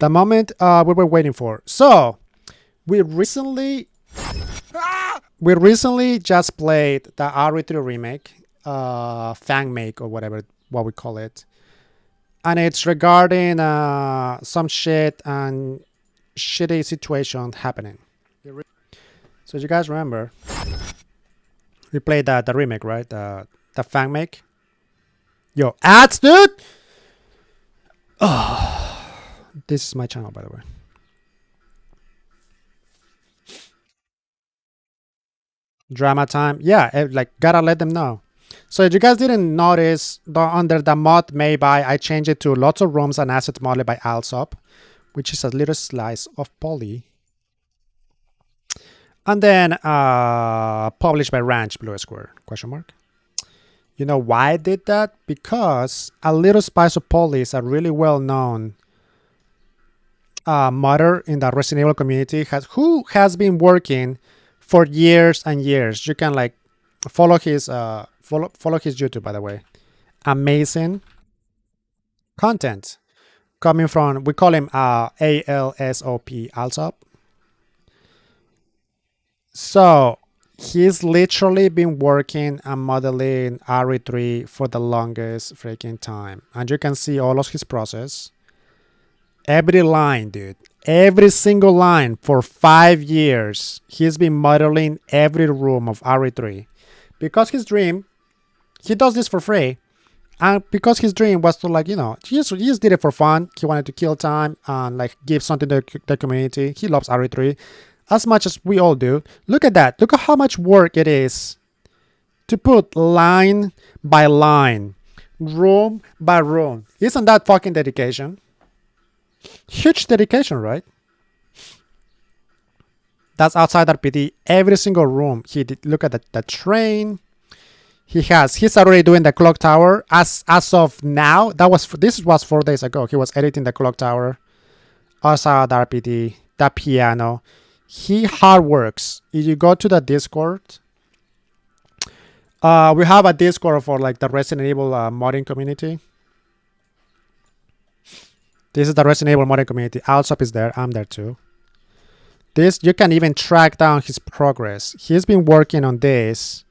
The moment we were waiting for. So we recently just played the RE3 remake, Fanmake or whatever what we call it, and it's regarding some shit and shitty situation happening. So you guys remember we played the remake, right? The Fanmake. Yo, ads, dude. Oh, this is my channel, by the way. Drama time. Yeah, like gotta let them know. So if you guys didn't notice, under the mod made by, I changed it to lots of rooms and asset modeled by Alsop, which is a little slice of poly. And then published by Rant Blue Square, question mark. You know why I did that? Because a little spice of poly is a really well-known modder in the Resident Evil community who has been working for years and years. You can like follow his follow his YouTube, by the way. Amazing content coming from, we call him ALSOP, Alsop. So he's literally been working and modeling RE3 for the longest freaking time, and you can see all of his process. Every line, dude. Every single line for 5 years. He's been modeling every room of RE3. Because his dream, he does this for free. And because his dream was to, like, you know, he just did it for fun. He wanted to kill time and like give something to the community. He loves RE3 as much as we all do. Look at that. Look at how much work it is to put line by line, room by room. Isn't that fucking dedication? Huge dedication, right? That's outside RPD. Every single room he did. Look at the train. He's already doing the clock tower as of now. This was 4 days ago. He was editing the clock tower outside RPD, the piano. He hard works. If you go to the Discord, we have a Discord for like the Resident Evil modding community. This is the Resident Evil modding community. Alsop is there. I'm there too. This, you can even track down his progress. He's been working on this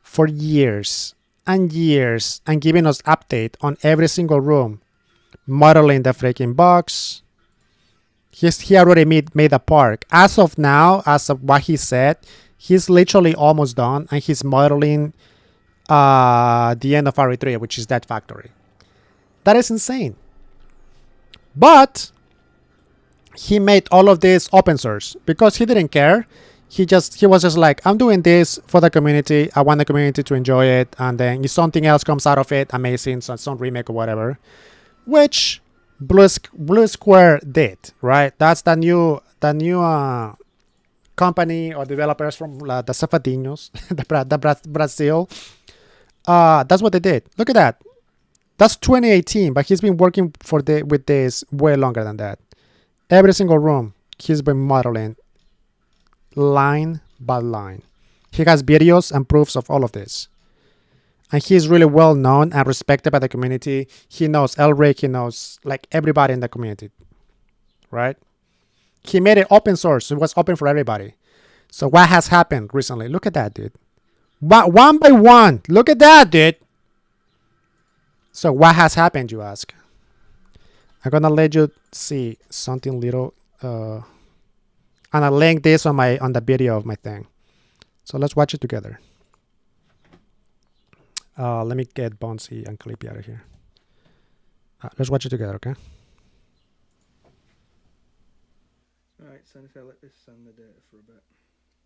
for years and years and giving us update on every single room. Modeling the freaking box. He already made a park. As of now, as of what he said, he's literally almost done, and he's modeling the end of RE3, which is that factory. That is insane. But he made all of this open source because he didn't care. He was just like, I'm doing this for the community. I want the community to enjoy it, and then if something else comes out of it, amazing, so some remake or whatever, which Blue Square did, right? That's the new company or developers from the Safadinos, the Brazil. That's what they did. Look at that. That's 2018, but he's been working with this way longer than that. Every single room he's been modeling line by line. He has videos and proofs of all of this. And he's really well known and respected by the community. He knows Elric, he knows like everybody in the community, right? He made it open source. It was open for everybody. So what has happened recently? Look at that, dude. One by one. Look at that, dude. So what has happened, you ask? I'm gonna let you see something little, and I'll link this on the video of my thing. So let's watch it together. Let me get Bouncy and Clippy out of here. Let's watch it together, okay? Alright, so if I let this send the data for a bit.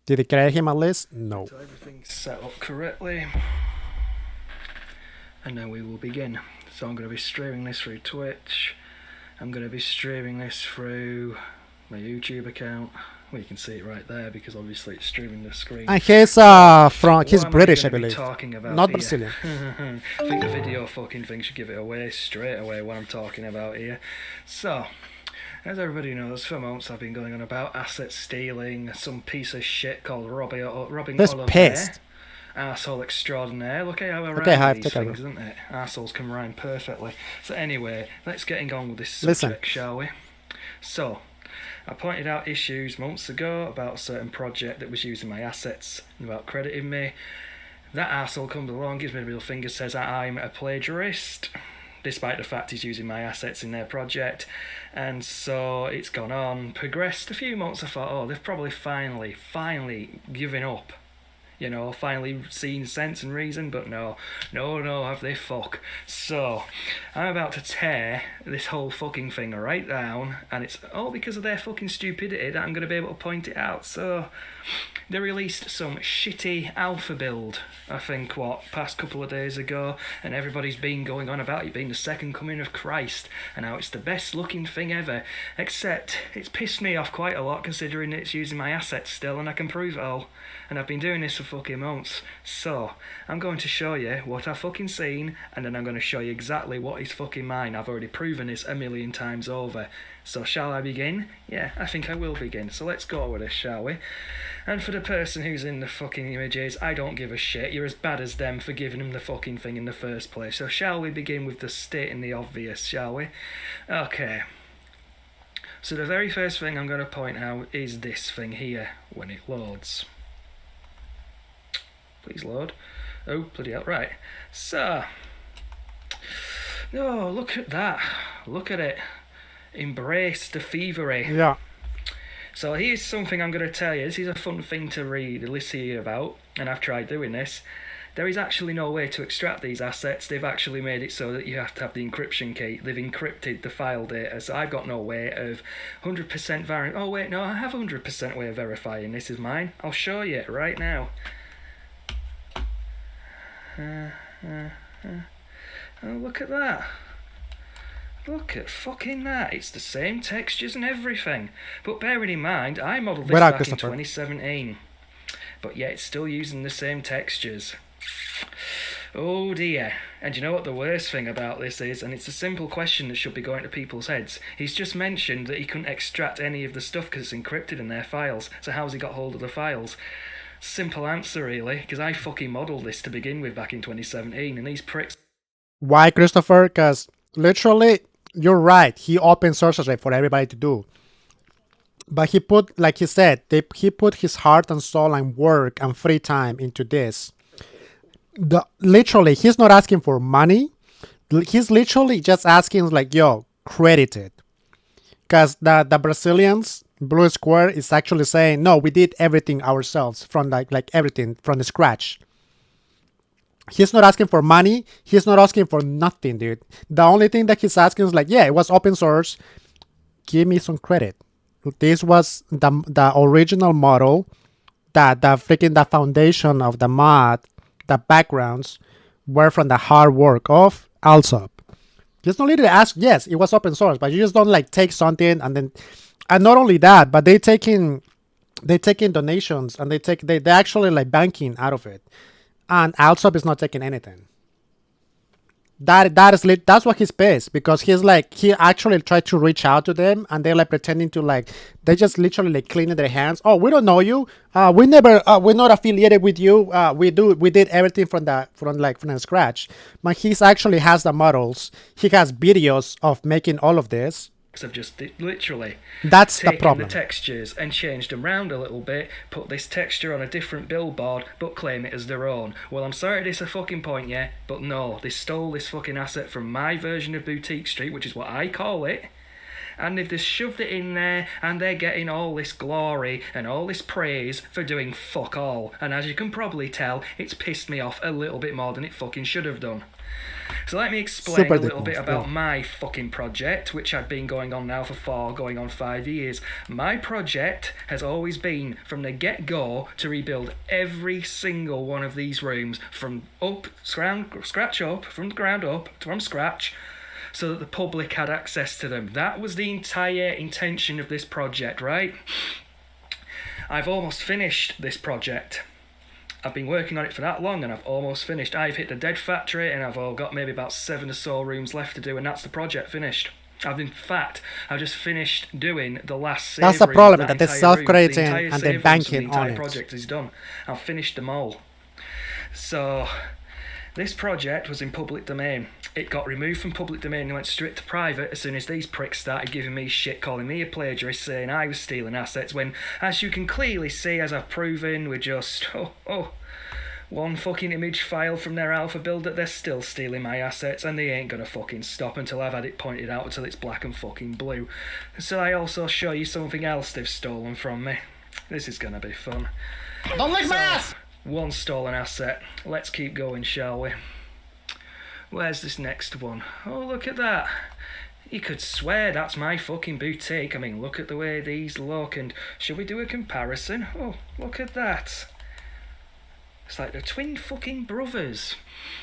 Did it create him a list? No. So everything's set up correctly. And now we will begin. So I'm going to be streaming this through Twitch. I'm going to be streaming this through my YouTube account. Well, you can see it right there because obviously it's streaming the screen. And he's he's British, I believe. Not Brazilian. I think the video fucking thing should give it away straight away what I'm talking about here. So, as everybody knows, for months I've been going on about asset stealing, some piece of shit called robbing pissed. Arsehole extraordinaire. Look at how I rhyme these things, isn't it? Arseholes can rhyme perfectly. So anyway, let's get on with this subject, shall we? So, I pointed out issues months ago about a certain project that was using my assets and about crediting me. That arsehole comes along, gives me a middle finger, says that I'm a plagiarist, despite the fact he's using my assets in their project. And so it's gone on, progressed a few months. I thought, oh, they've probably finally given up. You know, finally seen sense and reason, but no, have they fuck. So, I'm about to tear this whole fucking thing right down, and it's all because of their fucking stupidity that I'm going to be able to point it out. So, they released some shitty alpha build, I think, past couple of days ago, and everybody's been going on about it being the second coming of Christ, and how it's the best looking thing ever, except it's pissed me off quite a lot considering it's using my assets still, and I can prove it all. And I've been doing this for fucking months. So, I'm going to show you what I've fucking seen, and then I'm going to show you exactly what is fucking mine. I've already proven this a million times over. So, shall I begin? Yeah, I think I will begin. So let's go with this, shall we? And for the person who's in the fucking images, I don't give a shit. You're as bad as them for giving them the fucking thing in the first place. So shall we begin with the stating the obvious, shall we? Okay. So the very first thing I'm going to point out is this thing here when it loads. Please load. Oh, bloody hell. Right. So. Oh, look at that. Look at it. Embrace the thievery. Yeah. So here's something I'm going to tell you. This is a fun thing to read, listen about, and I've tried doing this. There is actually no way to extract these assets. They've actually made it so that you have to have the encryption key. They've encrypted the file data, so I've got no way of 100% verifying. Oh wait, no, I have 100% way of verifying. This is mine. I'll show you right now. Oh, look at that. Look at fucking that. It's the same textures and everything. But bearing in mind, I modelled this back in 2017. But yet it's still using the same textures. Oh dear. And you know what the worst thing about this is? And it's a simple question that should be going to people's heads. He's just mentioned that he couldn't extract any of the stuff because it's encrypted in their files. So how's he got hold of the files? Simple answer really, because I fucking modelled this to begin with back in 2017, and these pricks... Why, Christopher? Because literally, you're right, he open sources it for everybody to do. But he put, like he said, he put his heart and soul and work and free time into this. Literally, he's not asking for money. He's literally just asking, like, yo, credit it. Because the Brazilians... Blue Square is actually saying, no, we did everything ourselves from like everything from the scratch. He's not asking for money. He's not asking for nothing, dude. The only thing that he's asking is like, yeah, it was open source. Give me some credit. This was the original model, the foundation of the mod, the backgrounds were from the hard work of Alsop. Just don't need to ask, yes, it was open source, but you just don't like take something and then... And not only that, but they taking donations and they actually like banking out of it, and Alsop is not taking anything. That's what he's pissed, because he's like, he actually tried to reach out to them and they're like pretending to like, they just literally like cleaning their hands. Oh, we don't know you. We're not affiliated with you. We did everything from the scratch. But he's actually has the models. He has videos of making all of this. Have just literally that's taken the problem. The textures and changed them around a little bit, put this texture on a different billboard, but claim it as their own. Well, I'm sorry this is a fucking point, yeah, but no, they stole this fucking asset from my version of Boutique Street, which is what I call it, and they've just shoved it in there, and they're getting all this glory and all this praise for doing fuck all. And as you can probably tell, it's pissed me off a little bit more than it fucking should have done. So let me explain a little bit about my fucking project, which had been going on now for going on 5 years. My project has always been, from the get-go, to rebuild every single one of these rooms from scratch up, from the ground up, from scratch, so that the public had access to them. That was the entire intention of this project, right? I've almost finished this project. I've been working on it for that long and I've almost finished. I've hit the dead factory and I've got maybe about 7 or so rooms left to do, and that's the project finished. I've just finished doing the last save. That's the problem, that they're self-creating and they're The banking on entire it. project is done. I've finished them all. So This project was in public domain. It got removed from public domain and went straight to private as soon as these pricks started giving me shit, calling me a plagiarist, saying I was stealing assets when, as you can clearly see, as I've proven, we're just, one fucking image file from their alpha build that they're still stealing my assets, and they ain't gonna fucking stop until I've had it pointed out until it's black and fucking blue. So I also show you something else they've stolen from me. This is gonna be fun. Don't lick my ass! One stolen asset. Let's keep going, shall we? Where's this next one? Oh, look at that. You could swear that's my fucking boutique. I mean, look at the way these look, and should we do a comparison? Oh, look at that. It's like they're twin fucking brothers.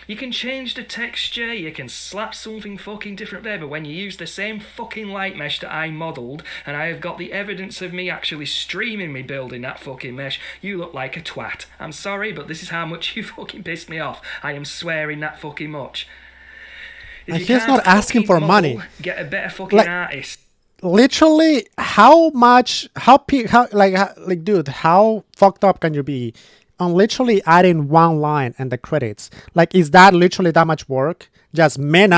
You can change the texture, you can slap something fucking different there, but when you use the same fucking light mesh that I modelled, and I have got the evidence of me actually streaming me building that fucking mesh, you look like a twat. I'm sorry, but this is how much you fucking pissed me off. I am swearing that fucking much. If And he's not asking for money. Get a better fucking artist. Literally, how dude, how fucked up can you be on literally adding one line and the credits? Like, is that literally that much work? Just manning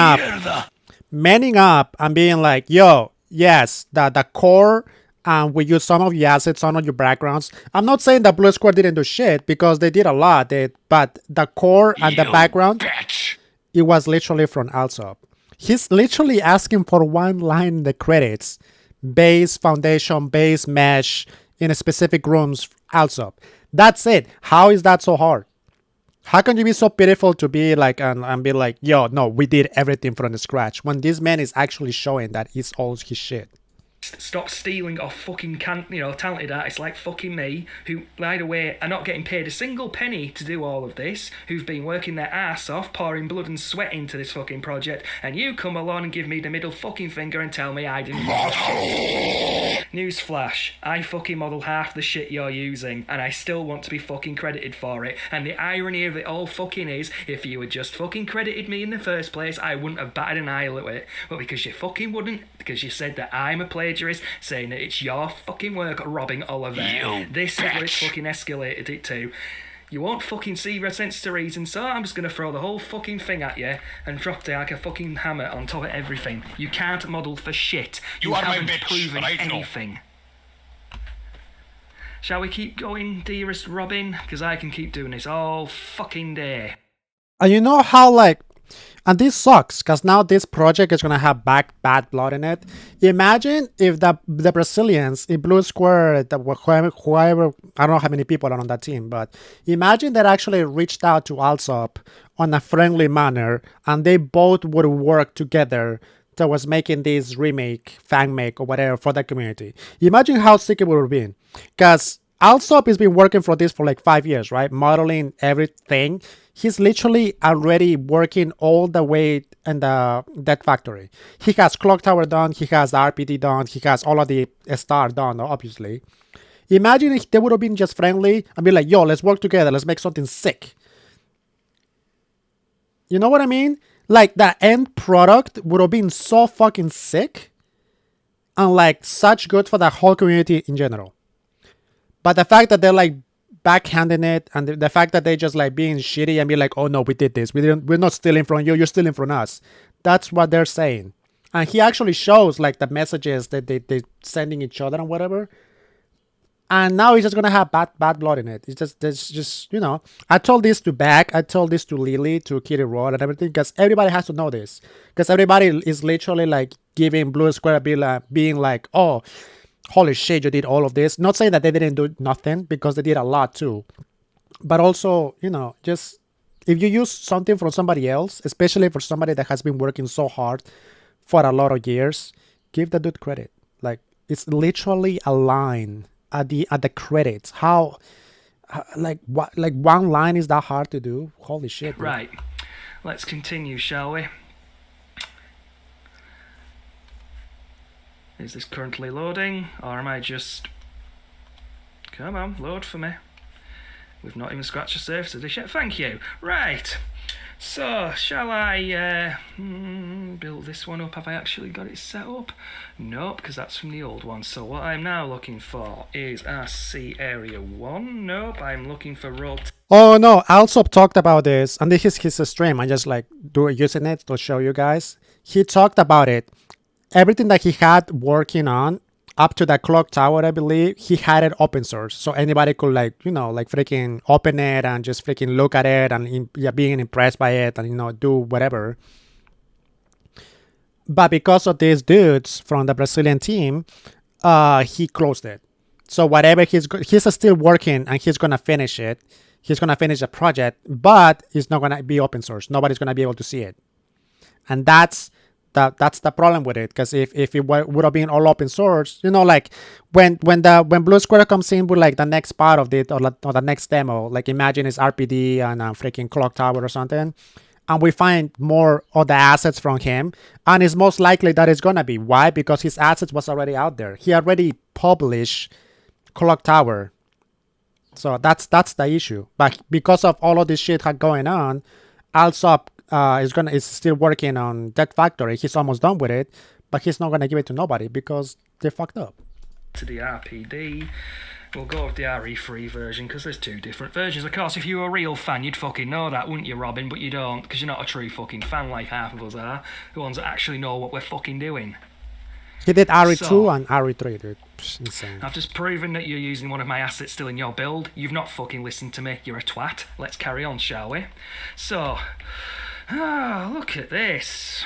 up and being like, yo, yes, the core, and we use some of your assets, some of your backgrounds. I'm not saying that Blue Square didn't do shit, because they did a lot, but the core and the background, it was literally from Alsop. He's literally asking for one line in the credits. Base, foundation, base, mesh, in a specific rooms, Alsop. That's it. How is that so hard? How can you be so pitiful to be like, and be like, yo, no, we did everything from the scratch, when this man is actually showing that it's all his shit? Stop stealing off fucking talented artists like fucking me, who, by the way, are not getting paid a single penny to do all of this, who've been working their ass off, pouring blood and sweat into this fucking project, and you come along and give me the middle fucking finger and tell me I didn't model shit. Newsflash, I fucking model half the shit you're using, and I still want to be fucking credited for it, and the irony of it all fucking is, if you had just fucking credited me in the first place, I wouldn't have batted an eye at it, but because you fucking wouldn't, because you said that I'm a plagiarist, saying that it's your fucking work robbing Oliver. This is what it's fucking escalated it to. You won't fucking see your sense to reason, so I'm just gonna throw the whole fucking thing at you and drop it like a fucking hammer on top of everything. You can't model for shit. You haven't proven anything. Shall we keep going, dearest Robin? Because I can keep doing this all fucking day. And you know how, like, and this sucks, because now this project is going to have bad blood in it. Imagine if the Brazilians in Blue Square, whoever, I don't know how many people are on that team, but imagine that actually reached out to Alsop on a friendly manner, and they both would work together towards making this remake, Fanmake, or whatever for the community. Imagine how sick it would have been. Because Alsop has been working for this for like 5 years, right? Modeling everything. He's literally already working all the way in the Deck Factory. He has Clock Tower done, he has the RPD done, he has all of the Star done, obviously. Imagine if they would have been just friendly and be like, yo, let's work together, let's make something sick. You know what I mean? Like, the end product would have been so fucking sick and like such good for the whole community in general. But the fact that they're like backhanding it, and the fact that they just like being shitty and be like, oh no, we did this, we're not stealing from you, you're stealing from us. That's what they're saying. And he actually shows like the messages that they sending each other and whatever. And now he's just gonna have bad blood in it. It's just you know. I told this to Beck, I told this to Lily, to Kitty Rod and everything, because everybody has to know this. Because everybody is literally like giving Blue Square being like, oh, holy shit, you did all of this. Not saying that they didn't do nothing, because they did a lot too. But also, you know, just if you use something from somebody else, especially for somebody that has been working so hard for a lot of years, give the dude credit. Like, it's literally a line at the credits. How like one line is that hard to do? Holy shit, dude. Right. Let's continue, shall we? Is this currently loading, or am I just... Come on, load for me. We've not even scratched the surface of this yet. Thank you. Right. So, shall I build this one up? Have I actually got it set up? Nope, because that's from the old one. So what I'm now looking for is RC Area 1. Nope, I'm looking for Oh no, Alsop talked about this, and this is his stream. I just like using it to show you guys. He talked about it. Everything that he had working on up to that clock tower, I believe, he had it open source, so anybody could like freaking open it and just freaking look at it and being impressed by it and do whatever. But because of these dudes from the Brazilian team, he closed it. So whatever he's still working and he's gonna finish it. He's gonna finish the project, but it's not gonna be open source. Nobody's gonna be able to see it, and that's the problem with it. Because if it would have been all open source, like when Blue Square comes in with like the next part of it or the next demo, like imagine it's RPD and a freaking clock tower or something, and we find more of the assets from him, and it's most likely that it's gonna be why, because his assets was already out there. He already published clock tower. So that's the issue. But because of all of this shit going on, Alsop is still working on that factory. He's almost done with it, but he's not gonna give it to nobody because they fucked up. To the RPD, we'll go with the RE3 version because there's two different versions. Of course, if you were a real fan, you'd fucking know that, wouldn't you, Robin? But you don't, because you're not a true fucking fan like half of us are. The ones that actually know what we're fucking doing. He did RE2 and RE3, dude. Insane. I've just proven that you're using one of my assets still in your build. You've not fucking listened to me. You're a twat. Let's carry on, shall we? So, look at this.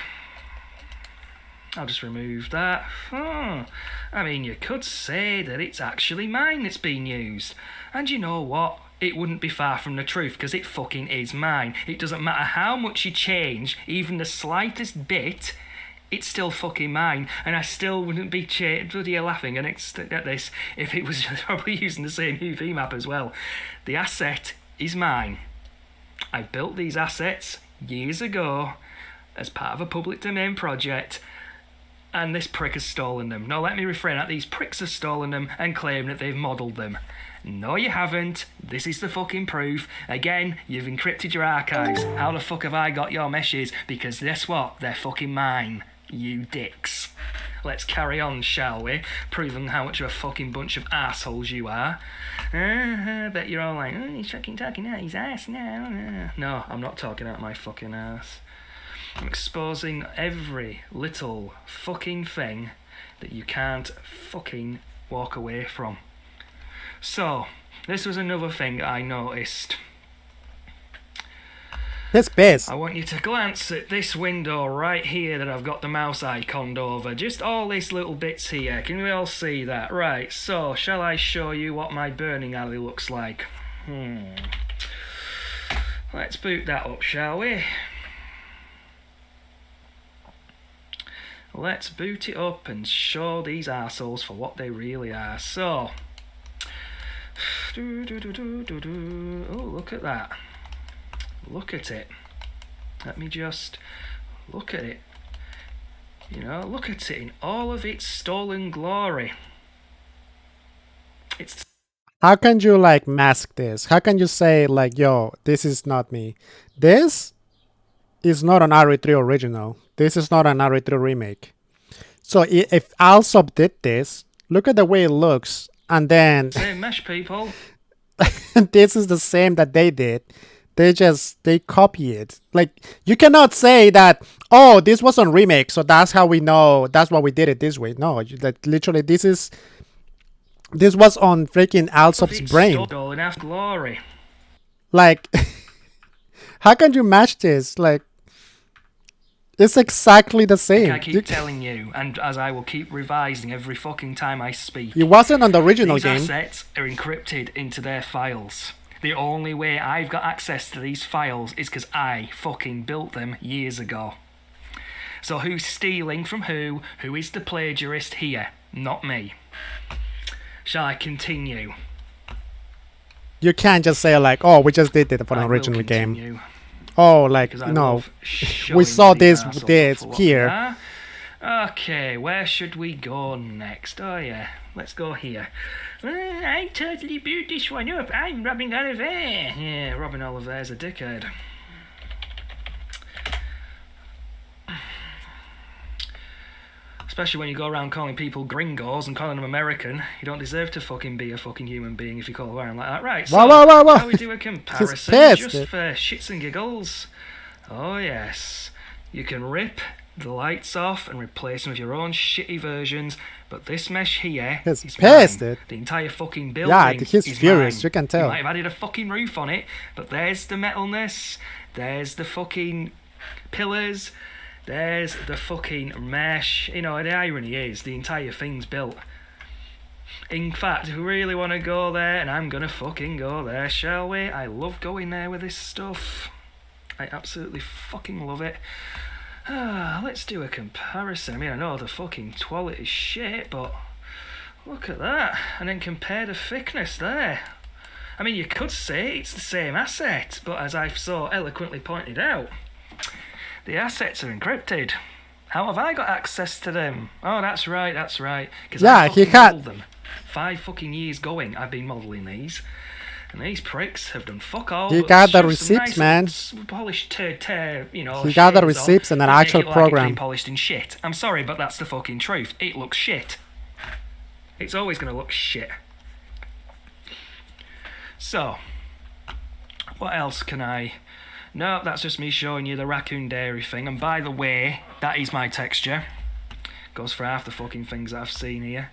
I'll just remove that. I mean, you could say that it's actually mine that's being used. And you know what? It wouldn't be far from the truth, because it fucking is mine. It doesn't matter how much you change, even the slightest bit, it's still fucking mine, and I still wouldn't be bloody laughing at this if it was probably using the same UV map as well. The asset is mine. I built these assets years ago as part of a public domain project, and this prick has stolen them. No, let me refrain that. These pricks have stolen them and claim that they've modelled them. No, you haven't. This is the fucking proof. Again, you've encrypted your archives. How the fuck have I got your meshes? Because guess what? They're fucking mine. You dicks. Let's carry on, shall we? Proving how much of a fucking bunch of assholes you are. I bet you're all like, oh, he's fucking talking out his ass now. No, I'm not talking out my fucking ass. I'm exposing every little fucking thing that you can't fucking walk away from. So, this was another thing I noticed. This base. I want you to glance at this window right here that I've got the mouse iconed over. Just all these little bits here. Can we all see that? Right, so shall I show you what my burning alley looks like? Let's boot that up, shall we? Let's boot it up and show these arseholes for what they really are. So, oh, look at that. Look at it. Let me just look at it. Look at it in all of its stolen glory. It's. How can you like mask this? How can you say like, yo, this is not me? This is not an RE3 original. This is not an RE3 remake. So if Alsop did this, look at the way it looks, and then same mesh, people. This is the same that they did. They copy it. Like, you cannot say that, oh, this was on remake, so that's how we know, that's why we did it this way. No, like, literally, this was on freaking Alsop's brain. Stolen after glory. Like, how can you match this? Like, it's exactly the same. I keep telling you, and as I will keep revising every fucking time I speak. It wasn't on the original game. These assets are encrypted into their files. The only way I've got access to these files is because I fucking built them years ago. So who's stealing from who? Who is the plagiarist here? Not me. Shall I continue? You can't just say like, oh, we just did it for an original game. Oh, like, no. We saw this here. Okay, where should we go next? Oh yeah, let's go here. I totally boot this one up. I'm Robin Oliver. Yeah, Robin Oliver's a dickhead. Especially when you go around calling people gringos and calling them American. You don't deserve to fucking be a fucking human being if you call around like that. Right, so whoa. how we do a comparison pissed. just for shits and giggles. Oh yes, you can rip the lights off and replace them with your own shitty versions, but this mesh here He's is pissed, mine. dude. The entire fucking building Yeah, he's is furious, mine. you can tell. You might have added a fucking roof on it, but there's the metalness, there's the fucking pillars, there's the fucking mesh. You know, the irony is the entire thing's built. In fact, if we really want to go there, and I'm gonna fucking go there, shall we? I love going there with this stuff. I absolutely fucking love it. Let's do a comparison. I mean, I know the fucking toilet is shit, but look at that. And then compare the thickness there. I mean, you could say it's the same asset, but as I've so eloquently pointed out, the assets are encrypted. How have I got access to them? Oh, that's right. Because Yeah, I he fucking had- modelled them. 5 fucking years going, I've been modelling these. And these pricks have done fuck all. He but got the shove some receipts, nice man. Polished, you know. He got the shades on receipts and an to make actual it like program. It's been polished and shit. I'm sorry, but that's the fucking truth. It looks shit. It's always going to look shit. So, what else can I... No, that's just me showing you the raccoon dairy thing. And by the way, that is my texture. Goes for half the fucking things that I've seen here.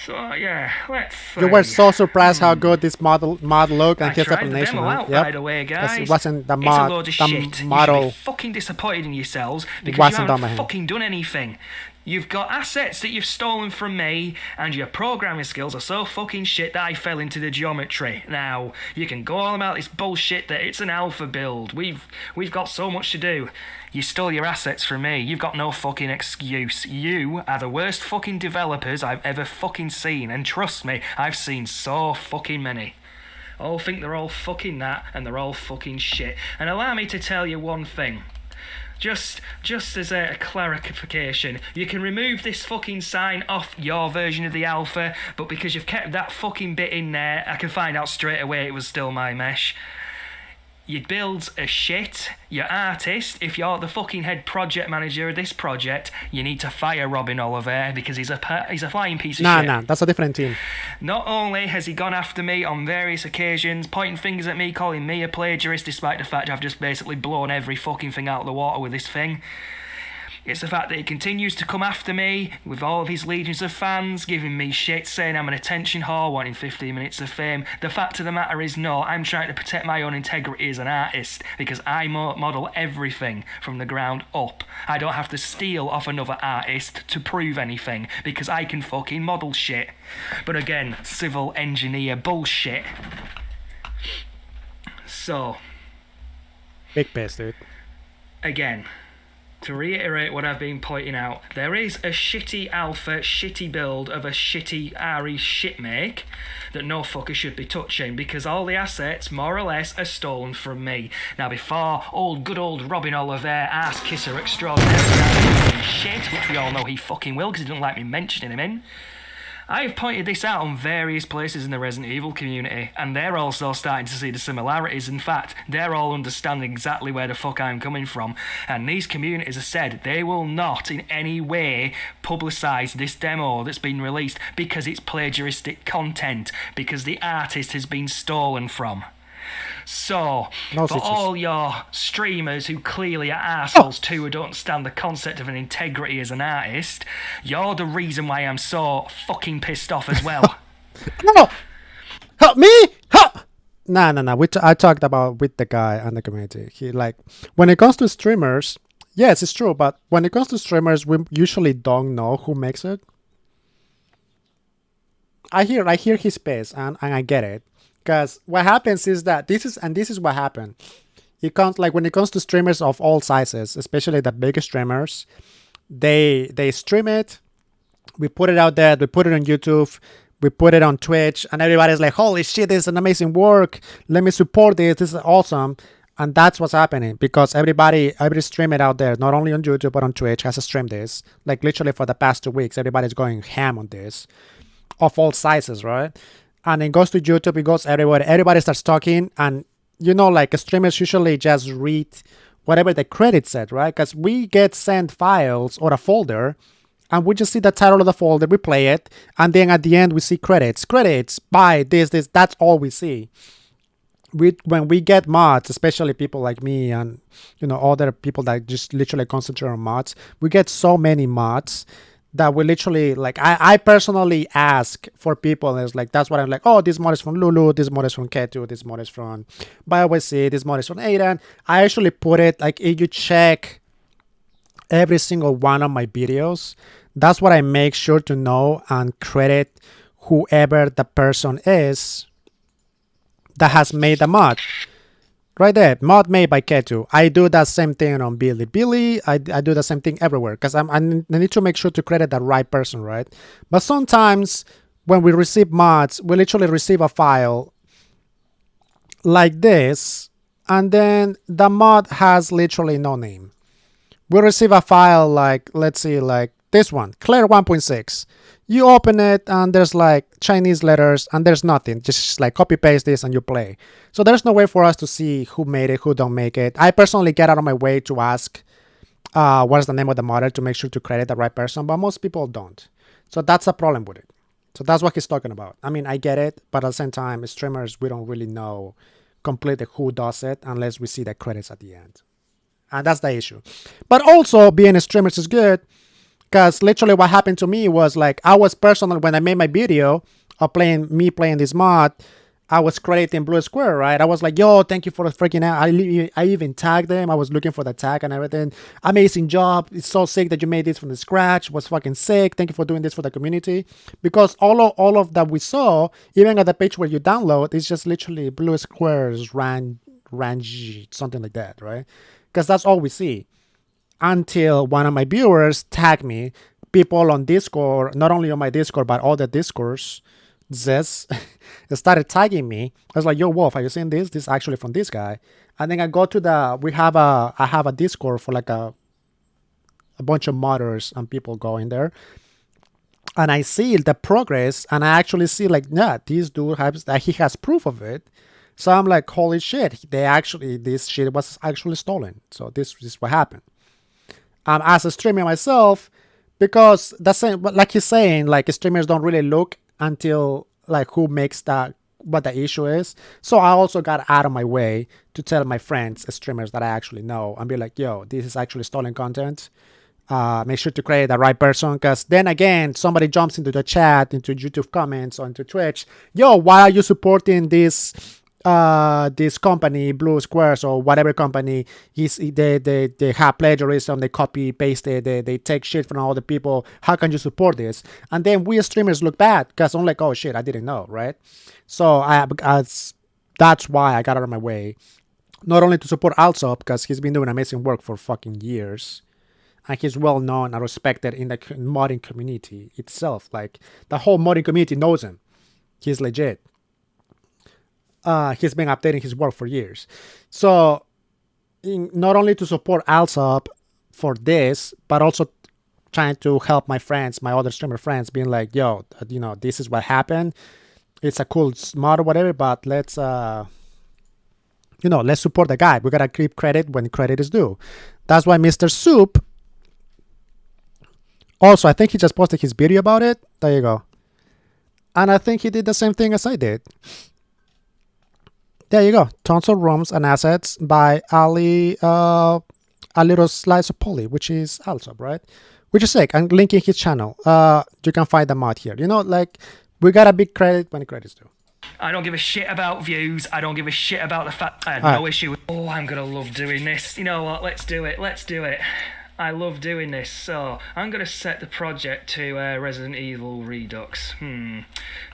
So yeah, let's see. You were so surprised how good this model looked and I his tried the explanation. demo Huh? out, Yep. by the way, guys. It wasn't the It's a load of the shit. You should model. be fucking disappointed in yourselves because wasn't you done by haven't him. fucking done anything. You've got assets that you've stolen from me, and your programming skills are so fucking shit that I fell into the geometry. Now, you can go on about this bullshit that it's an alpha build. We've got so much to do. You stole your assets from me. You've got no fucking excuse. You are the worst fucking developers I've ever fucking seen, and trust me, I've seen so fucking many. All think they're all fucking that, and they're all fucking shit. And allow me to tell you one thing. Just as a clarification, you can remove this fucking sign off your version of the alpha, but because you've kept that fucking bit in there, I can find out straight away it was still my mesh. You build a shit, you're artist. If you're the fucking head project manager of this project, you need to fire Robin Oliver because he's a flying piece of shit. Nah, that's a different team. Not only has he gone after me on various occasions, pointing fingers at me, calling me a plagiarist, despite the fact I've just basically blown every fucking thing out of the water with this thing. It's the fact that he continues to come after me with all of his legions of fans, giving me shit, saying I'm an attention whore, wanting 15 minutes of fame. The fact of the matter is, no, I'm trying to protect my own integrity as an artist, because I model everything from the ground up. I don't have to steal off another artist to prove anything, because I can fucking model shit. But again, civil engineer bullshit. So, Big piss, dude. again, to reiterate what I've been pointing out, there is a shitty alpha, shitty build of a shitty RE shitmake that no fucker should be touching, because all the assets, more or less, are stolen from me. Now, before good old Robin Oliver, ass kisser extraordinary, shit, which we all know he fucking will, because he doesn't like me mentioning him in, I've pointed this out on various places in the Resident Evil community, and they're also starting to see the similarities. In fact, they're all understanding exactly where the fuck I'm coming from, and these communities have said they will not in any way publicise this demo that's been released because it's plagiaristic content, because the artist has been stolen from. So, No for such all your streamers who clearly are arseholes too who don't understand the concept of an integrity as an artist, you're the reason why I'm so fucking pissed off as well. No! Help me! Help! Nah. I talked about with the guy and the community. He when it comes to streamers, yes, it's true, but when it comes to streamers, we usually don't know who makes it. I hear his pace and I get it. Because what happens is that this is what happened. It comes when it comes to streamers of all sizes, especially the bigger streamers, they stream it, we put it out there, we put it on YouTube, we put it on Twitch, and everybody's like, holy shit, this is an amazing work. Let me support this. This is awesome. And that's what's happening because every streamer out there, not only on YouTube but on Twitch, has streamed this. Literally for the past 2 weeks, everybody's going ham on this, of all sizes, right? And it goes to YouTube, it goes everywhere. Everybody starts talking, and streamers usually just read whatever the credit said, right? Because we get sent files or a folder and we just see the title of the folder, we play it, and then at the end we see credits, by this, that's all we see. When we get mods, especially people like me and other people that just literally concentrate on mods, we get so many mods that we literally, like, I personally ask for people, and it's like, that's what I'm like, oh, this mod is from Lulu, this mod is from Ketu, this mod is from BioWC, this mod is from Aidan. I actually put it, like, if you check every single one of my videos, that's what I make sure to know and credit whoever the person is that has made the mod. Right there, mod made by Ketu. I do that same thing on Billy. I do the same thing everywhere because I need to make sure to credit the right person, right? But sometimes when we receive mods, we literally receive a file like this, and then the mod has literally no name. We receive a file like, let's see, like this one, Claire 1.6. You open it and there's like Chinese letters and there's nothing. Just like copy paste this and you play. So there's no way for us to see who made it, who don't make it. I personally get out of my way to ask what's the name of the modder to make sure to credit the right person, but most people don't. So that's a problem with it. So that's what he's talking about. I mean, I get it, but at the same time, as streamers, we don't really know completely who does it unless we see the credits at the end. And that's the issue. But also, being a streamer is good, because literally what happened to me was, like, I was personal when I made my video of playing this mod. I was crediting Blue Square, right? I was like, yo, thank you for the freaking out. I even tagged them. I was looking for the tag and everything. Amazing job. It's so sick that you made this from the scratch. It was fucking sick. Thank you for doing this for the community. Because all of that we saw, even at the page where you download, it's just literally Blue Square's Rant, something like that, right? Because that's all we see. Until one of my viewers tagged me, people on Discord, not only on my Discord, but all the Discords, this started tagging me. I was like, yo, Wolf, are you seeing this? This is actually from this guy. And then I go to I have a Discord for like a bunch of modders and people go in there. And I see the progress and I actually see like, yeah, this dude he has proof of it. So I'm like, holy shit, this shit was actually stolen. So this is what happened. As a streamer myself, because that's like he's saying, like streamers don't really look until like who makes what the issue is. So I also got out of my way to tell my friends, streamers that I actually know, and be like, yo, this is actually stolen content. Make sure to credit the right person, because then again, somebody jumps into the chat, into YouTube comments, or into Twitch. Yo, why are you supporting this company, Blue Squares or whatever company? They have plagiarism, they copy paste it, they take shit from all the people. How can you support this? And then we as streamers look bad because I'm like, oh shit, I didn't know, right? So that's why I got out of my way, not only to support Alsop because he's been doing amazing work for fucking years, and he's well known and respected in the modding community itself. Like the whole modding community knows him. He's legit. He's been updating his work for years. So not only to support Alsop for this, but also trying to help my friends, my other streamer friends, being like, yo, this is what happened. It's a cool mod or whatever, but let's support the guy. We gotta keep credit when credit is due. That's why Mr. Soup, also, I think he just posted his video about it. There you go. And I think he did the same thing as I did. There you go. Tons of rooms and assets by Ali, a little slice of poly, which is Alsop, right? Which is sick. I'm linking his channel. You can find the mod here. Like, we got a big credit when credit's due. I don't give a shit about views. I don't give a shit about the fact I had no issue with. Oh, I'm gonna love doing this. You know what? Let's do it. I love doing this, so I'm going to set the project to Resident Evil Redux.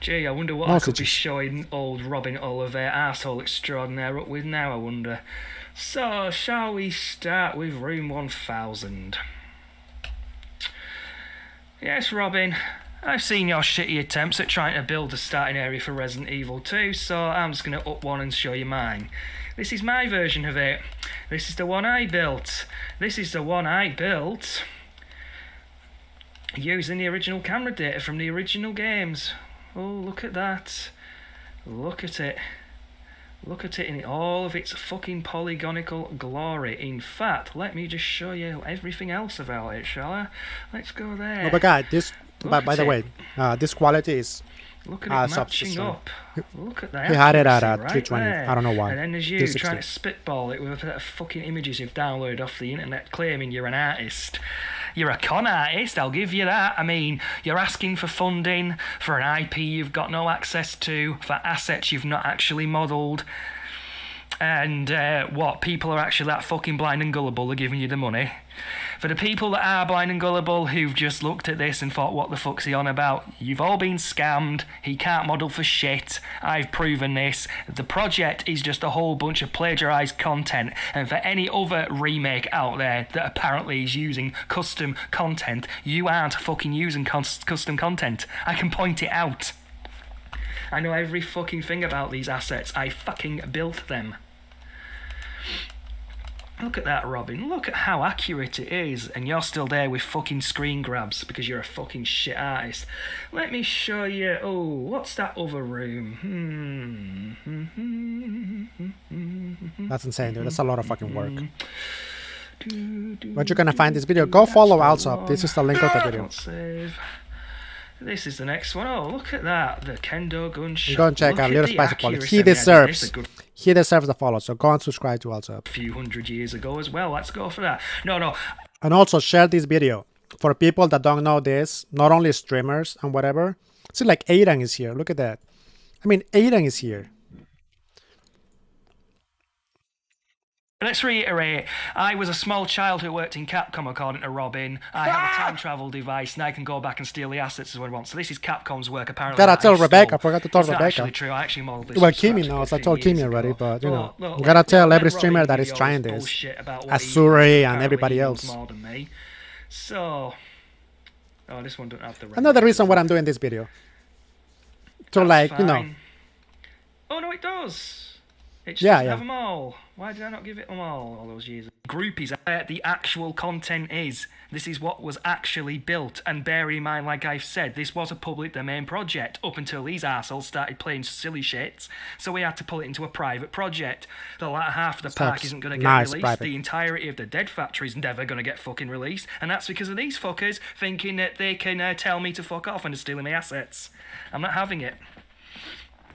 Gee, I wonder what I could be showing old Robin Oliver, arsehole extraordinaire, up with now, I wonder. So, shall we start with room 1000? Yes, Robin, I've seen your shitty attempts at trying to build a starting area for Resident Evil 2, so I'm just going to up one and show you mine. This is my version of it. This is the one I built. Using the original camera data from the original games. Oh, look at that. Look at it. Look at it in all of its fucking polygonical glory. In fact, let me just show you everything else about it, shall I? Let's go there. Oh my god, this, by the way, this quality is look at it matching up. Look at that. He had it at right 320. there. I don't know why. And then there's you trying to spitball it with fucking images you've downloaded off the internet claiming you're an artist. You're a con artist, I'll give you that. I mean, you're asking for funding for an IP you've got no access to, for assets you've not actually modelled. And what, people are actually that fucking blind and gullible, are giving you the money. For the people that are blind and gullible who've just looked at this and thought, what the fuck's he on about? You've all been scammed. He can't model for shit. I've proven this. The project is just a whole bunch of plagiarised content. And for any other remake out there that apparently is using custom content, you aren't fucking using custom content. I can point it out. I know every fucking thing about these assets. I fucking built them. Look at that, Robin. Look at how accurate it is. And you're still there with fucking screen grabs because you're a fucking shit artist. Let me show you. Oh, what's that other room? That's insane, dude. That's a lot of fucking work. Where you gonna find this video? Go follow Alsop. This is the link of the video. Save. This is the next one. Oh, look at that. The Kendo gunshot. Go and check out Little Spicy Quality. He deserves the follow, so go and subscribe to Alsop. A few hundred years ago as well. Let's go for that. No. And also share this video. For people that don't know this, not only streamers and whatever. See, like Aiden is here. Look at that. I mean, Aiden is here. Let's reiterate, I was a small child who worked in Capcom, according to Robin. I have a time travel device, and I can go back and steal the assets as I want. So this is Capcom's work, apparently. Gotta tell Rebecca. I forgot to tell it's Rebecca. Not actually true. I actually modeled this. Well, Kimi knows. I told Kimi already, but you know, you gotta tell every streamer that is trying this. Asuri and everybody else. More than me. So, oh, this one don't have the. Another reason why I'm doing this video. To That's like, fine. you know. Oh no, it does. It just yeah, doesn't have them all. Why did I not give it them all those years? Groupies, the actual content is. This is what was actually built. And bear in mind, like I've said, this was a public domain project up until these arseholes started playing silly shit. So we had to pull it into a private project. The latter half of the park isn't going to get released. Private. The entirety of the Dead Factory is never going to get fucking released. And that's because of these fuckers thinking that they can tell me to fuck off and stealing my assets. I'm not having it.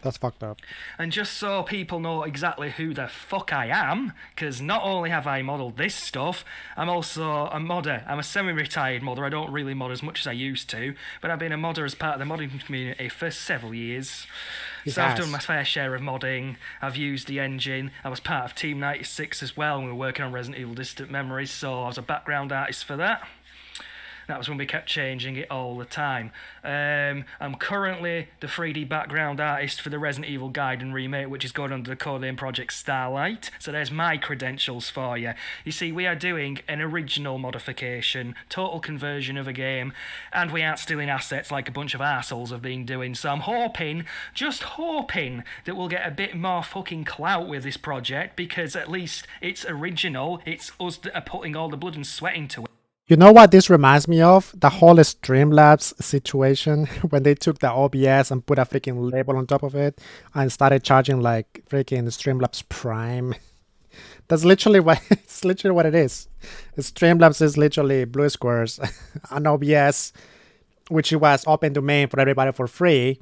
That's fucked up. And just so people know exactly who the fuck I am, because not only have I modelled this stuff, I'm also a modder. I'm a semi-retired modder. I don't really mod as much as I used to, but I've been a modder as part of the modding community for several years. I've done my fair share of modding. I've used the engine. I was part of Team 96 as well, and we were working on Resident Evil Distant Memories, so I was a background artist for that. That was when we kept changing it all the time. I'm currently the 3D background artist for the Resident Evil Gaiden remake, which is going under the codename Project Starlight. So there's my credentials for you. You see, we are doing an original modification, total conversion of a game, and we aren't stealing assets like a bunch of arseholes have been doing. So I'm hoping, just hoping, that we'll get a bit more fucking clout with this project, because at least it's original. It's us that are putting all the blood and sweat into it. You know what this reminds me of? The whole Streamlabs situation when they took the OBS and put a freaking label on top of it and started charging like freaking Streamlabs Prime. That's literally what it's literally what it is. Streamlabs is literally blue squares. An OBS, which was open domain for everybody for free,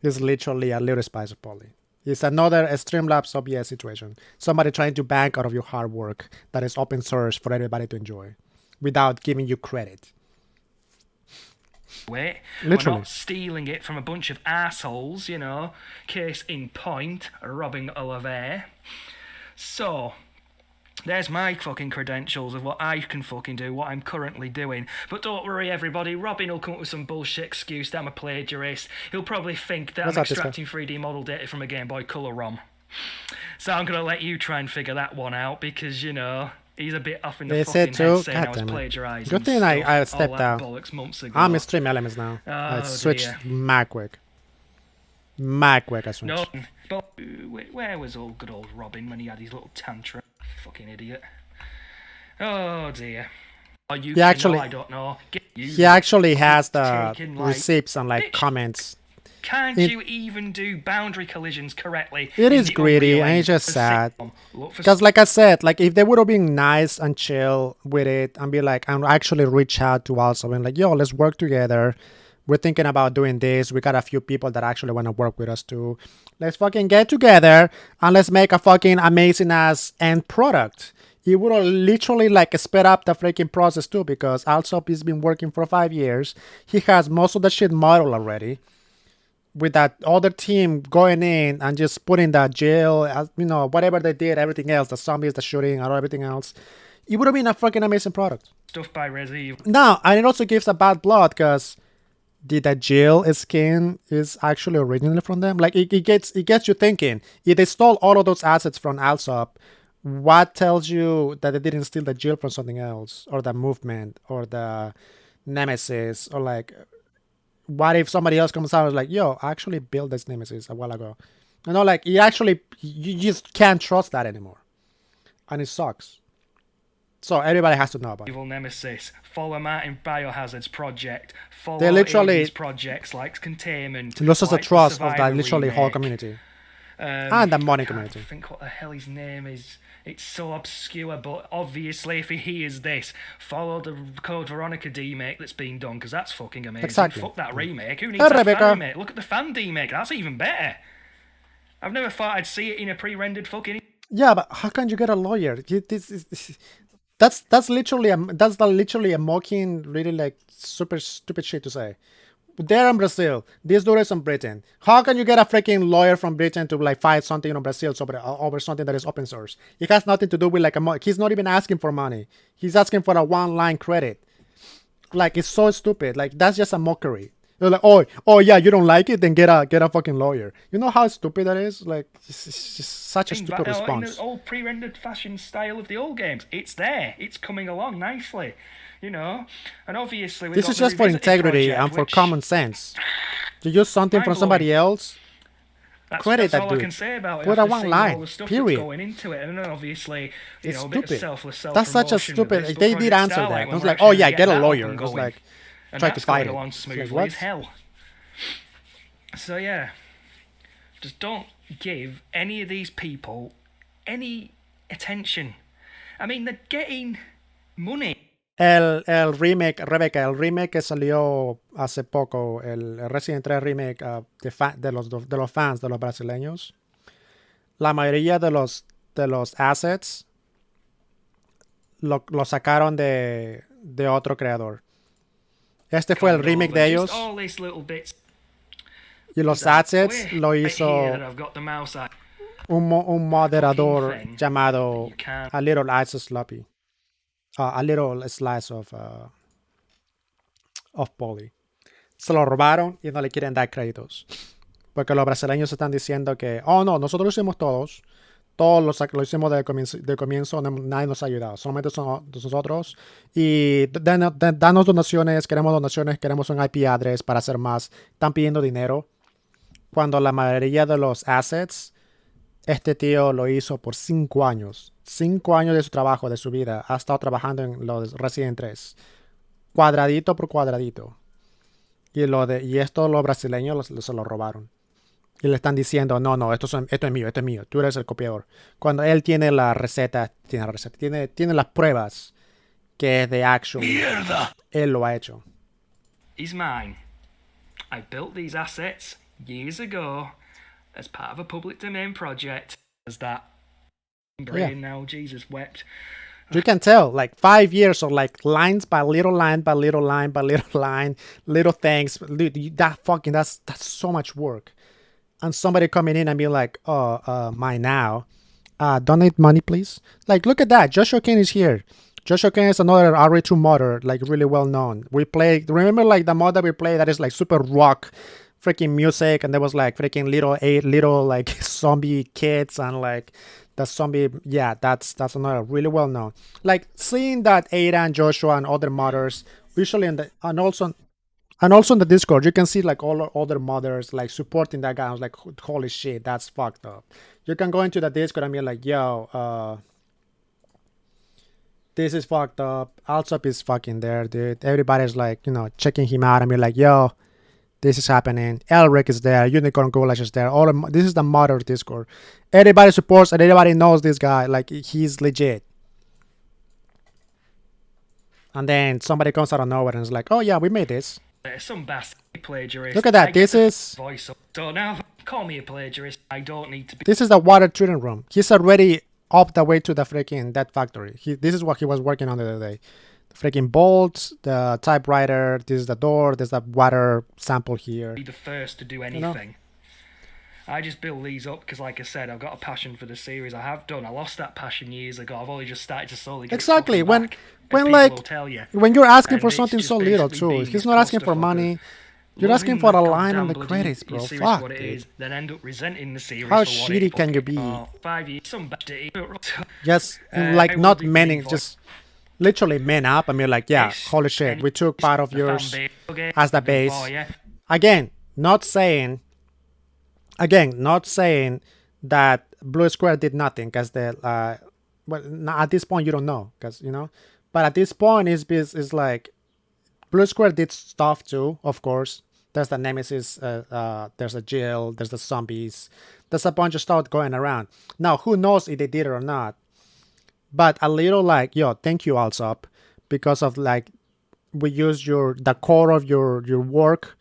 is literally a little spice of poly. It's another Streamlabs OBS situation. Somebody trying to bank out of your hard work that is open source for everybody to enjoy, without giving you credit. Literally. We're not stealing it from a bunch of assholes, you know. Case in point, robbing Oliver. So, there's my fucking credentials of what I can fucking do, what I'm currently doing. But don't worry, everybody. Robin will come up with some bullshit excuse that I'm a plagiarist. He'll probably think that I'm extracting 3D model data from a Game Boy Color ROM. So I'm going to let you try and figure that one out, because, you know, he's a bit off in the fucking head saying I was plagiarising. Good thing I stepped out. Months ago. I'm in Stream Elements now. I switched mad quick. Mad quick I switched. No, but where was good old Robin when he had his little tantrum? Fucking idiot. Oh dear. He actually, I don't know. He actually has the receipts and like comments Can't you even do boundary collisions correctly? It is greedy, and it's just sad. Because like I said, like if they would have been nice and chill with it and be like, and actually reach out to Alsop and like, yo, let's work together. We're thinking about doing this. We got a few people that actually want to work with us too. Let's fucking get together and let's make a fucking amazing ass end product. It would have literally like sped up the freaking process too, because Alsop has been working for 5 years. He has most of the shit modeled already. With that other team going in and just putting the jail, you know, whatever they did, everything else, the zombies, the shooting, and everything else, it would have been a fucking amazing product. Stuff by Resi. No, and it also gives a bad blood because the jail skin is actually originally from them. Like it gets you thinking. If they stole all of those assets from Alsop, what tells you that they didn't steal the jail from something else, or the movement, or the Nemesis, or like? What if somebody else comes out and is like, yo, I actually built this Nemesis a while ago. You know, like, you just can't trust that anymore. And it sucks. So everybody has to know about it. Evil Nemesis. Follow Martin Biohazard's project. Follow they literally these projects like Containment. Loses like the trust of Survivor the literally remake. whole community. And the money community. I think what the hell his name is. It's so obscure, but obviously if he hears this, follow the Code Veronica demake that's being done, because that's fucking amazing. Exactly. Fuck that remake. Who needs that Rebecca. fan remake? Look at the fan demake. That's even better. I've never thought I'd see it in a pre-rendered fucking... Yeah, but how can you get a lawyer? That's literally a mocking, really like super stupid shit to say. They're in Brazil. This dude is in Britain. How can you get a freaking lawyer from Britain to like fight something in Brazil over something that is open source? It has nothing to do with like he's not even asking for money. He's asking for a one-line credit. Like it's so stupid. Like that's just a mockery. They're like, oh yeah, you don't like it? Then get a fucking lawyer. You know how stupid that is? Like it's just such a stupid response. In the old pre-rendered fashion style of the old games, it's there. It's coming along nicely. You know, and obviously this is just for integrity and for common sense. You use something from somebody else. Credit that dude. That's all I can say about it. Put a one line. All the stuff period. That's going into it, and then obviously, you it's know, a stupid. bit of selfless That's such a stupid. They did answer that. It was like, yeah, get a lawyer. It was like, try to fight it. Along smoothly like, as hell. So yeah, just don't give any of these people any attention. I mean, they're getting money. El remake, Rebecca, el remake que salió hace poco, el Resident 3 remake de los fans, de los brasileños, la mayoría de los assets lo sacaron de otro creador. Este fue el remake de ellos. Y los assets lo hizo un moderador llamado A Little Ice Sloppy. A little slice of poly. Se lo robaron y no le quieren dar créditos. Porque los brasileños están diciendo que, no, nosotros lo hicimos todos. Todos lo hicimos del comienzo, nadie nos ha ayudado. Solamente son nosotros. Y danos donaciones, queremos un IP address para hacer más. Están pidiendo dinero. Cuando la mayoría de los assets, este tío lo hizo por 5 años. 5 años de su trabajo, de su vida, ha estado trabajando en los Resident 3. Cuadradito por cuadradito. Y esto los brasileños se lo robaron. Y le están diciendo, no, esto es mío. Tú eres el copiador. Cuando él tiene la receta, tiene las pruebas que es de action. ¡Mierda! Él lo ha hecho. He's mine. I built these assets years ago as part of a public domain project. As that brain now, Jesus wept. You can tell, like 5 years of like lines by little line by little line by little line, little things. That's so much work. And somebody coming in and being like, mine now. Donate money, please. Like, look at that. Joshua Kane is here. Joshua Kane is another RA2 modder, like really well known. Remember like the mod that we played that is like super rock freaking music, and there was like freaking little like zombie kids and like the zombie, that's another really well known. Like seeing that Ada and Joshua and other modders usually and also in the Discord, you can see like all other modders like supporting that guy. I was like, holy shit, that's fucked up. You can go into the Discord and be like, yo, this is fucked up. Alsop is fucking there, dude. Everybody's like, checking him out and be like, yo, This is happening. Elric is there. Unicorn Goulash is there. This is the mother Discord. Everybody supports and everybody knows this guy. Like, he's legit. And then somebody comes out of nowhere and is like, oh yeah, we made this. Some bastard plagiarist. Look at that. This is... voice up. So now, call me a plagiarist. I don't need to be... This is the water treating room. He's already up the way to the freaking that factory. This is what he was working on the other day. The freaking bolts, the typewriter, this is the door, there's the water sample here. Be the first to do anything. You know? I just build these up because, like I said, I've got a passion for the series. I have done. I lost that passion years ago. I've only just started to slowly get exactly. It when back, like when you're asking for something so little too, he's not asking for money. You're asking for a line on the credits, bro. Fuck, what it is, then end up resenting the series. How for what shitty can you be? 5 years, some just like not manning, just literally man up. I mean, like, yeah, holy shit, we took part of yours as the base. Again, not saying that Blue Square did nothing, because the well, at this point you don't know, because you know, but at this point is like Blue Square did stuff too, of course. There's the Nemesis, there's a jail, there's the zombies, there's a bunch of stuff going around. Now, who knows if they did it or not? But a little like, yo, thank you, Alsop, because of like, we used the core of your work,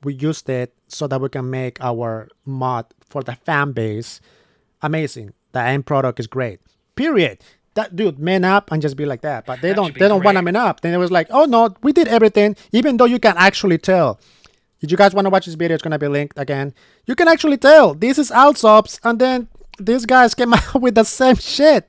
we used it so that we can make our mod for the fan base amazing. The end product is great. Period. That dude, man up and just be like that. But they don't want to man up. Then it was like, oh no, we did everything, even though you can actually tell. If you guys want to watch this video, it's gonna be linked again. You can actually tell this is Alsop's, and then these guys came out with the same shit.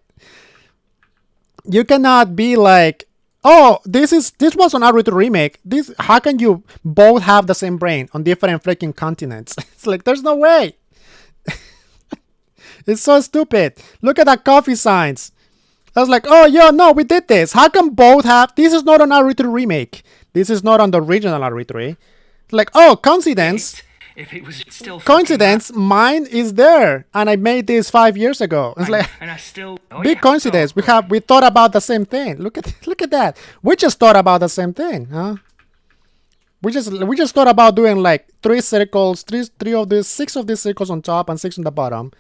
You cannot be like, oh, this was on RE2 remake. How can you both have the same brain on different freaking continents? It's like, there's no way. It's so stupid. Look at that coffee signs. I was like, oh, yo, no, we did this. How come both have... This is not on RE3 remake. This is not on the original RE3. Like, oh, coincidence. If it was still coincidence, mine is there. And I made this 5 years ago. It's like... And I still... big coincidence. We thought about the same thing. Look at that. We just thought about the same thing, huh? We just thought about doing like 3 circles, 6 of these circles on top and 6 on the bottom.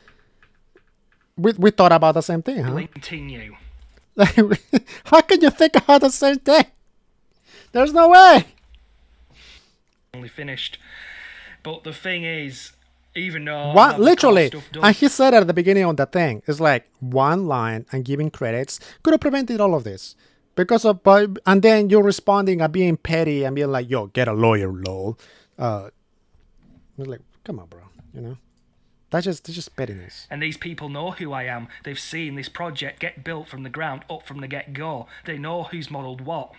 We thought about the same thing, huh? Continue. How can you think about the same thing? There's no way. Only finished, but the thing is, even though literally, and he said at the beginning of the thing, it's like one line and giving credits could have prevented all of this, because of and then you're responding and being petty and being like, yo, get a lawyer, lol. It's like, come on, bro, you know. That's just pettiness. And these people know who I am. They've seen this project get built from the ground up from the get-go. They know who's modelled what.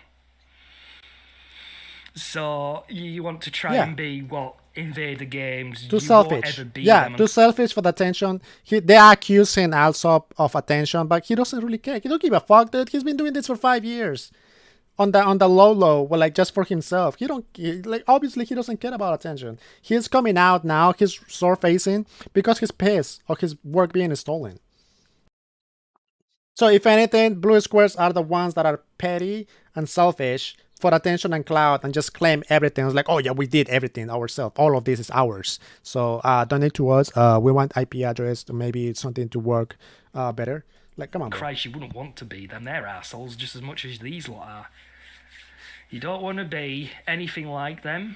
So you want to try and be what? Invade the games. Too selfish. Too selfish for the attention. They are accusing Alsop of attention, but he doesn't really care. He don't give a fuck, dude. He's been doing this for 5 years. On the low, well, like just for himself. Obviously he doesn't care about attention. He's coming out now, he's surfacing because he's pissed of his work being stolen. So if anything, Blue Squares are the ones that are petty and selfish for attention and clout and just claim everything. It's like, oh yeah, we did everything ourselves. All of this is ours. So donate to us. We want IP address, maybe something to work better. Like, come on, bro. Christ, you wouldn't want to be them. They're assholes just as much as these lot are. You don't want to be anything like them.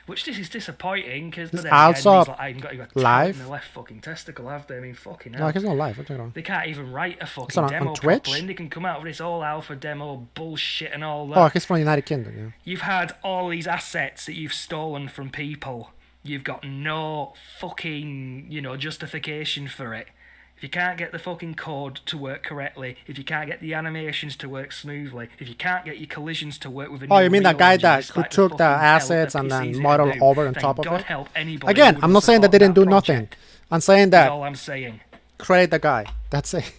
Which this is disappointing, because Alsop like, I haven't got you live in the left fucking testicle, have they? I mean, fucking hell. No, he's not live. What's going on? They can't even write a fucking demo on Twitch? properly. They can come out with this all alpha demo bullshit and all that. Oh, he's from the United Kingdom, yeah. You've had all these assets that you've stolen from people. You've got no fucking, justification for it. If you can't get the fucking code to work correctly, if you can't get the animations to work smoothly, if you can't get your collisions to work with a oh, you mean the guy who took the assets and then modeled over on top of it? Again, I'm not saying that they didn't do nothing. I'm saying that. That's all I'm saying. Credit the guy. That's it.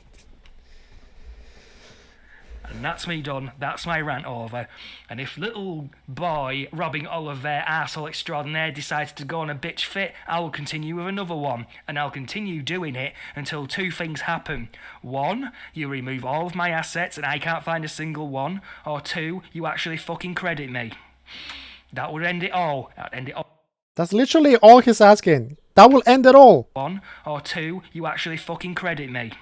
And that's me done. That's my rant over. And if little boy robbing Oliver, arsehole extraordinaire, decides to go on a bitch fit, I will continue with another one. And I'll continue doing it until 2 things happen. 1, you remove all of my assets and I can't find a single one. Or 2, you actually fucking credit me. That would end it all. That'd end it all. That's literally all he's asking. That will end it all. 1 or 2, you actually fucking credit me.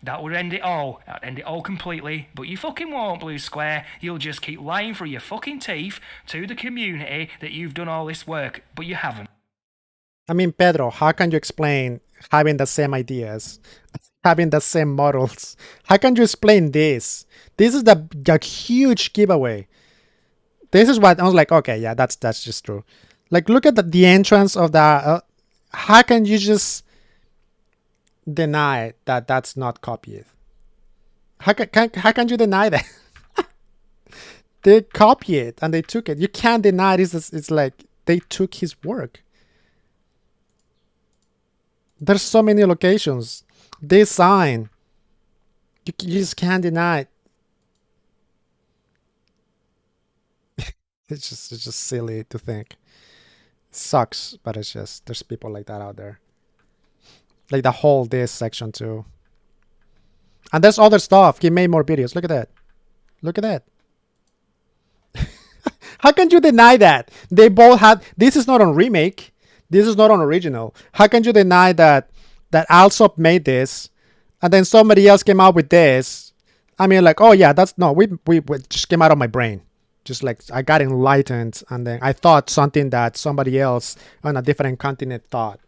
That would end it all. That'd end it all completely. But you fucking won't, Blue Square. You'll just keep lying through your fucking teeth to the community that you've done all this work, but you haven't. I mean, Pedro, how can you explain having the same ideas, having the same models? How can you explain this? This is the huge giveaway. This is what I was like, okay, yeah, that's just true. Like, look at the entrance of the... how can you just deny that that's not copied? How can you deny that? They copy it and they took it. You can't deny this. It's like they took his work. There's so many locations. They sign. You just can't deny it. It's just silly to think. It sucks, but it's just there's people like that out there. Like the whole this section too. And there's other stuff. He made more videos. Look at that. Look at that. How can you deny that? They both had... this is not on remake. This is not on original. How can you deny that Alsop made this and then somebody else came out with this? I mean, like, oh yeah, that's... no, we just came out of my brain. Just like I got enlightened and then I thought something that somebody else on a different continent thought.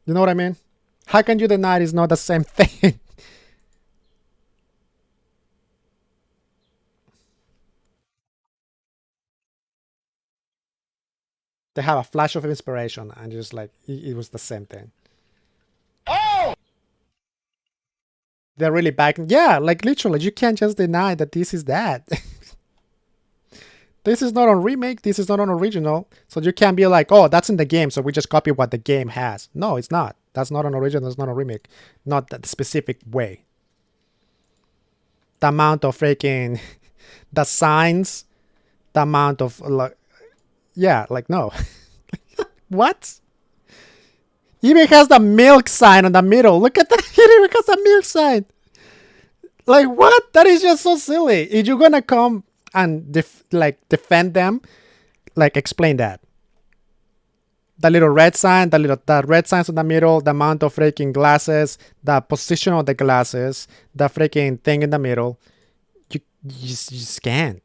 You know what I mean? How can you deny it's not the same thing? They have a flash of inspiration and just like it was the same thing. Oh! They're really back. Yeah, like literally, you can't just deny that this is that. This is not on remake. This is not on original. So you can't be like, oh, that's in the game, so we just copy what the game has. No, it's not. That's not an original. It's not a remake. Not that specific way. The amount of freaking, the signs, the amount of like, yeah, like no. What? Even has the milk sign on the middle. Look at that. It even has a milk sign. Like what? That is just so silly. If you're gonna come and defend them, like explain that. The little red sign, the red signs in the middle, the amount of freaking glasses, the position of the glasses, the freaking thing in the middle. You just can't.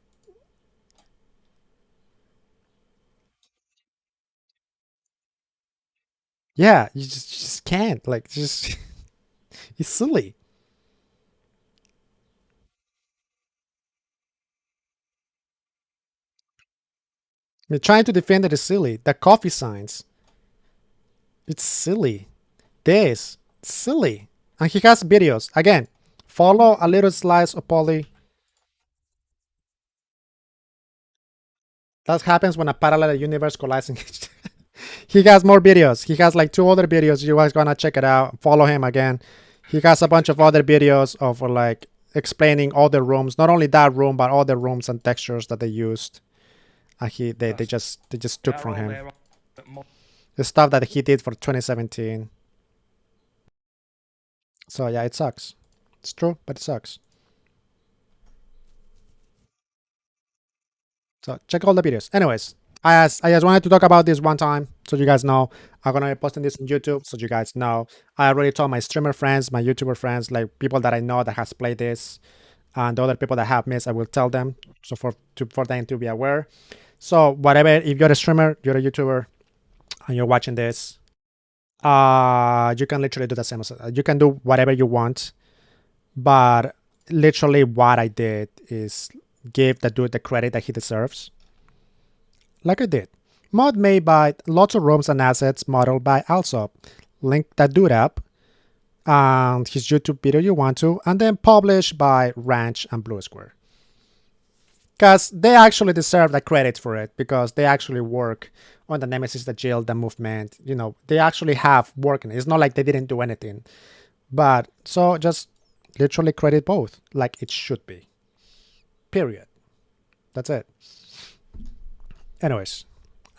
Yeah, you just can't. Like, just it's silly. I mean, trying to defend it is silly. The coffee signs, it's silly. This, silly. And he has videos. Again, follow a little slice of poly. That happens when a parallel universe collides. He has more videos. He has like 2 other videos. You guys gonna check it out. Follow him again. He has a bunch of other videos of like explaining all the rooms, not only that room, but all the rooms and textures that they used. They just took from him the stuff that he did for 2017. So yeah, it sucks. It's true, but it sucks. So check all the videos. Anyways, I just wanted to talk about this one time so you guys know. I'm gonna be posting this on YouTube so you guys know. I already told my streamer friends, my YouTuber friends, like people that I know that has played this, and the other people that have missed, I will tell them so for them to be aware. So whatever, if you're a streamer, you're a YouTuber, and you're watching this, you can literally do the same. You can do whatever you want, but literally what I did is give the dude the credit that he deserves. Like I did. Mod made by lots of rooms and assets modeled by Alsop. Link that dude up and his YouTube video you want to, and then published by Rant and Blue Square. Because they actually deserve the credit for it, because they actually work on the Nemesis, the Guild, the movement. You know, they actually have work in it. It's not like they didn't do anything. But so just literally credit both, like it should be. Period. That's it. Anyways,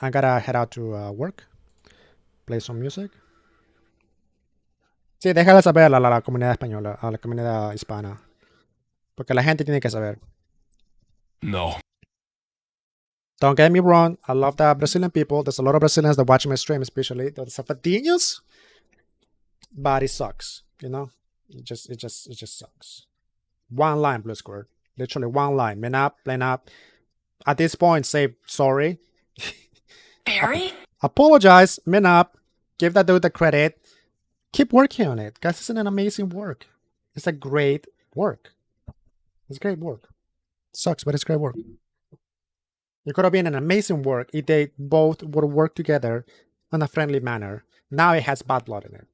I gotta head out to work, play some music. Sí, déjale saber a la comunidad española, a la comunidad hispana, porque la gente tiene que saber. No. Don't get me wrong. I love the Brazilian people. There's a lot of Brazilians that watch my stream, especially the Safadinhos. But it sucks, you know? It just sucks. One line, Blue Square. Literally one line. Man up, plan up. At this point, say sorry. Barry? Apologize, man up. Give that dude the credit. Keep working on it. Guys, it's an amazing work. It's a great work. It's great work. Sucks, but it's great work. It could have been an amazing work if they both would work together in a friendly manner. Now it has bad blood in it.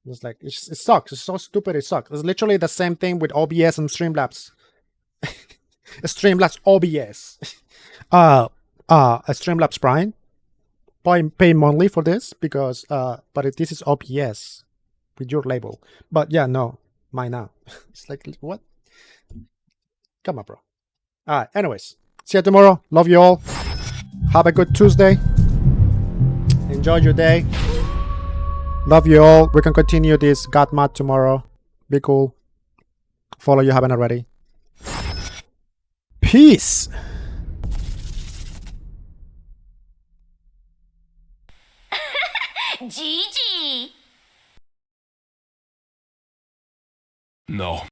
It's like, it sucks. It's so stupid, it sucks. It's literally the same thing with OBS and Streamlabs. Streamlabs OBS. Streamlabs Prime. Pay monthly for this because, but this is OBS with your label. But yeah, no, mine now. It's like, what? Come on, bro. All right, anyways. See you tomorrow. Love you all. Have a good Tuesday. Enjoy your day. Love you all. We can continue this God Mod tomorrow. Be cool. Follow you haven't already. Peace. Gigi! No.